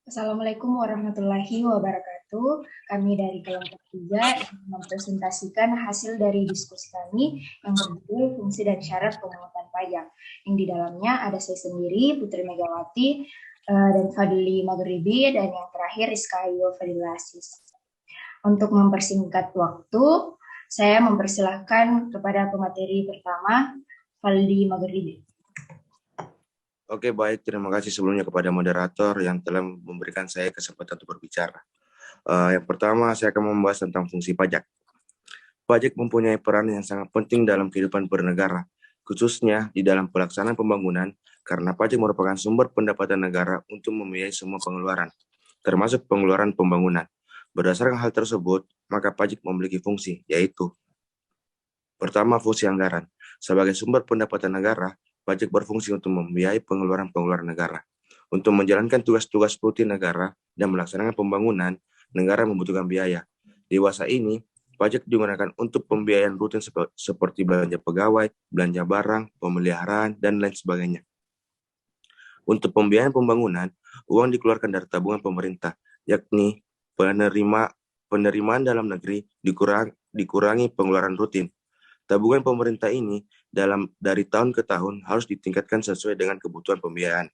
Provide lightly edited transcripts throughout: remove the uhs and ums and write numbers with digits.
Assalamualaikum warahmatullahi wabarakatuh. Kami dari kelompok 3 ingin mempresentasikan hasil dari diskusi kami yang berjudul Fungsi dan Syarat Pemungutan Pajak. Yang di dalamnya ada saya sendiri, Putri Megawati, dan Fadli Maghribi, dan yang terakhir Rizka Ayu Fadilasis. Untuk mempersingkat waktu, saya mempersilahkan kepada pemateri pertama, Fadli Maghribi. Oke, baik. Terima kasih sebelumnya kepada moderator yang telah memberikan saya kesempatan untuk berbicara. Yang pertama, saya akan membahas tentang fungsi pajak. Pajak mempunyai peran yang sangat penting dalam kehidupan bernegara, khususnya di dalam pelaksanaan pembangunan, karena pajak merupakan sumber pendapatan negara untuk membiayai semua pengeluaran, termasuk pengeluaran pembangunan. Berdasarkan hal tersebut, maka pajak memiliki fungsi, yaitu pertama, fungsi anggaran. Sebagai sumber pendapatan negara, pajak berfungsi untuk membiayai pengeluaran-pengeluaran negara. Untuk menjalankan tugas-tugas rutin negara dan melaksanakan pembangunan, negara membutuhkan biaya. Di masa ini, pajak digunakan untuk pembiayaan rutin seperti belanja pegawai, belanja barang, pemeliharaan, dan lain sebagainya. Untuk pembiayaan pembangunan, uang dikeluarkan dari tabungan pemerintah, yakni penerimaan dalam negeri dikurangi pengeluaran rutin. Tabungan pemerintah ini dari tahun ke tahun harus ditingkatkan sesuai dengan kebutuhan pembiayaan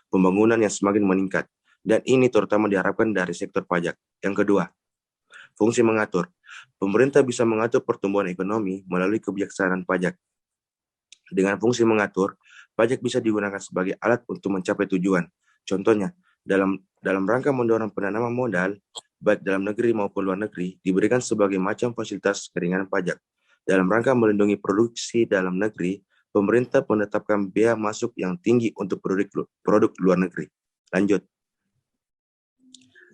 pembangunan yang semakin meningkat, dan ini terutama diharapkan dari sektor pajak. Yang kedua, fungsi mengatur. Pemerintah bisa mengatur pertumbuhan ekonomi melalui kebijaksanaan pajak. Dengan fungsi mengatur, pajak bisa digunakan sebagai alat untuk mencapai tujuan. Contohnya, dalam rangka mendorong penanaman modal, baik dalam negeri maupun luar negeri, diberikan sebagai macam fasilitas keringanan pajak. Dalam rangka melindungi produksi dalam negeri, pemerintah menetapkan biaya masuk yang tinggi untuk produk luar negeri. Lanjut.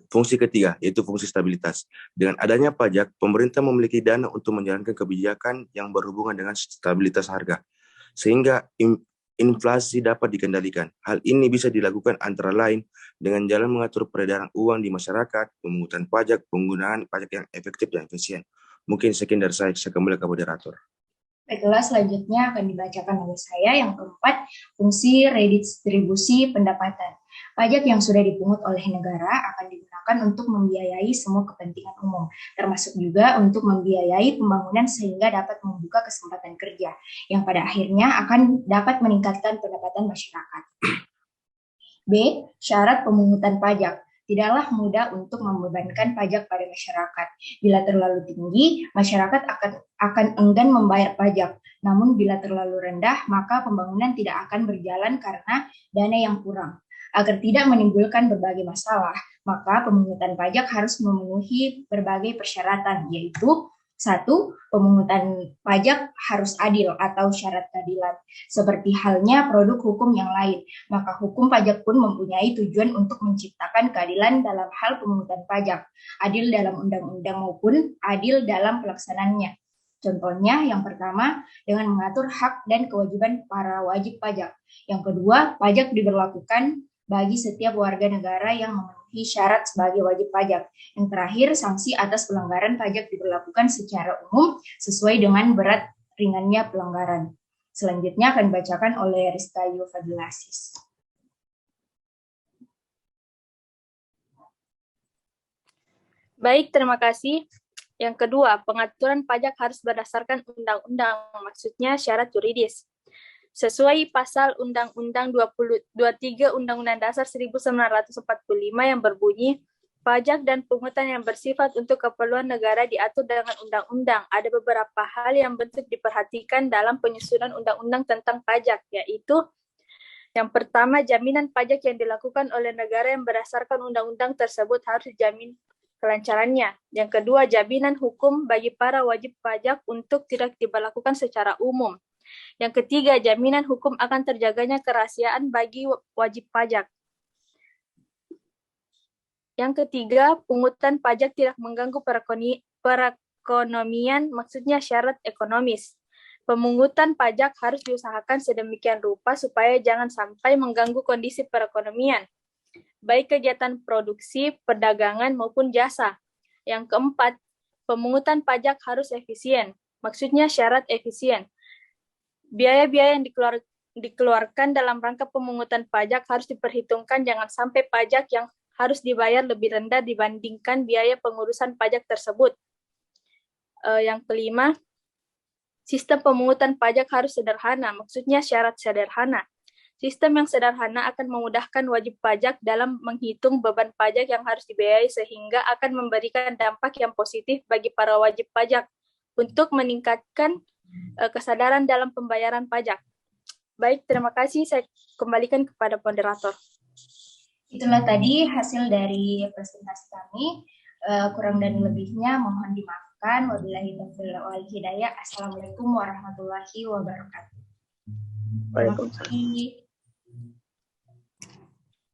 Fungsi ketiga, yaitu fungsi stabilitas. Dengan adanya pajak, pemerintah memiliki dana untuk menjalankan kebijakan yang berhubungan dengan stabilitas harga, sehingga inflasi dapat dikendalikan. Hal ini bisa dilakukan antara lain dengan jalan mengatur peredaran uang di masyarakat, pemungutan pajak, penggunaan pajak yang efektif dan efisien. Mungkin sekian dari saya kembali ke moderator. Baiklah, selanjutnya akan dibacakan oleh saya. Yang keempat, fungsi redistribusi pendapatan. Pajak yang sudah dipungut oleh negara akan digunakan untuk membiayai semua kepentingan umum, termasuk juga untuk membiayai pembangunan sehingga dapat membuka kesempatan kerja, yang pada akhirnya akan dapat meningkatkan pendapatan masyarakat. B. Syarat pemungutan pajak. Tidaklah mudah untuk membebankan pajak pada masyarakat. Bila terlalu tinggi, masyarakat akan enggan membayar pajak. Namun bila terlalu rendah, maka pembangunan tidak akan berjalan karena dana yang kurang. Agar tidak menimbulkan berbagai masalah, maka pemungutan pajak harus memenuhi berbagai persyaratan, yaitu satu, pemungutan pajak harus adil atau syarat keadilan. Seperti halnya produk hukum yang lain, maka hukum pajak pun mempunyai tujuan untuk menciptakan keadilan dalam hal pemungutan pajak, adil dalam undang-undang maupun adil dalam pelaksanaannya. Contohnya, yang pertama, dengan mengatur hak dan kewajiban para wajib pajak. Yang kedua, pajak diberlakukan bagi setiap warga negara yang memenuhi syarat sebagai wajib pajak. Yang terakhir, sanksi atas pelanggaran pajak diberlakukan secara umum sesuai dengan berat ringannya pelanggaran. Selanjutnya akan dibacakan oleh Rizka Yufadilasis. Baik, terima kasih. Yang kedua, pengaturan pajak harus berdasarkan undang-undang, maksudnya syarat yuridis. Sesuai pasal Undang-Undang 23 Undang-Undang Dasar 1945 yang berbunyi, pajak dan pungutan yang bersifat untuk keperluan negara diatur dengan undang-undang. Ada beberapa hal yang bentuk diperhatikan dalam penyusunan undang-undang tentang pajak, yaitu yang pertama, jaminan pajak yang dilakukan oleh negara yang berdasarkan undang-undang tersebut harus dijamin kelancarannya. Yang kedua, jaminan hukum bagi para wajib pajak untuk tidak diberlakukan secara umum. Yang ketiga, jaminan hukum akan terjaganya kerahasiaan bagi wajib pajak. Yang ketiga, pungutan pajak tidak mengganggu perekonomian, maksudnya syarat ekonomis. Pemungutan pajak harus diusahakan sedemikian rupa supaya jangan sampai mengganggu kondisi perekonomian, baik kegiatan produksi, perdagangan, maupun jasa. Yang keempat, pemungutan pajak harus efisien, maksudnya syarat efisien. Biaya-biaya yang dikeluarkan dalam rangka pemungutan pajak harus diperhitungkan, jangan sampai pajak yang harus dibayar lebih rendah dibandingkan biaya pengurusan pajak tersebut. Yang kelima, sistem pemungutan pajak harus sederhana, maksudnya syarat sederhana. Sistem yang sederhana akan memudahkan wajib pajak dalam menghitung beban pajak yang harus dibiayai sehingga akan memberikan dampak yang positif bagi para wajib pajak untuk meningkatkan kesadaran dalam pembayaran pajak. Baik, terima kasih. Saya kembalikan kepada moderator. Itulah tadi hasil dari presentasi kami. Kurang dan lebihnya mohon dimaafkan. Wabillahi taufiq wal hidayah. Assalamualaikum warahmatullahi wabarakatuh. Waalaikumsalam.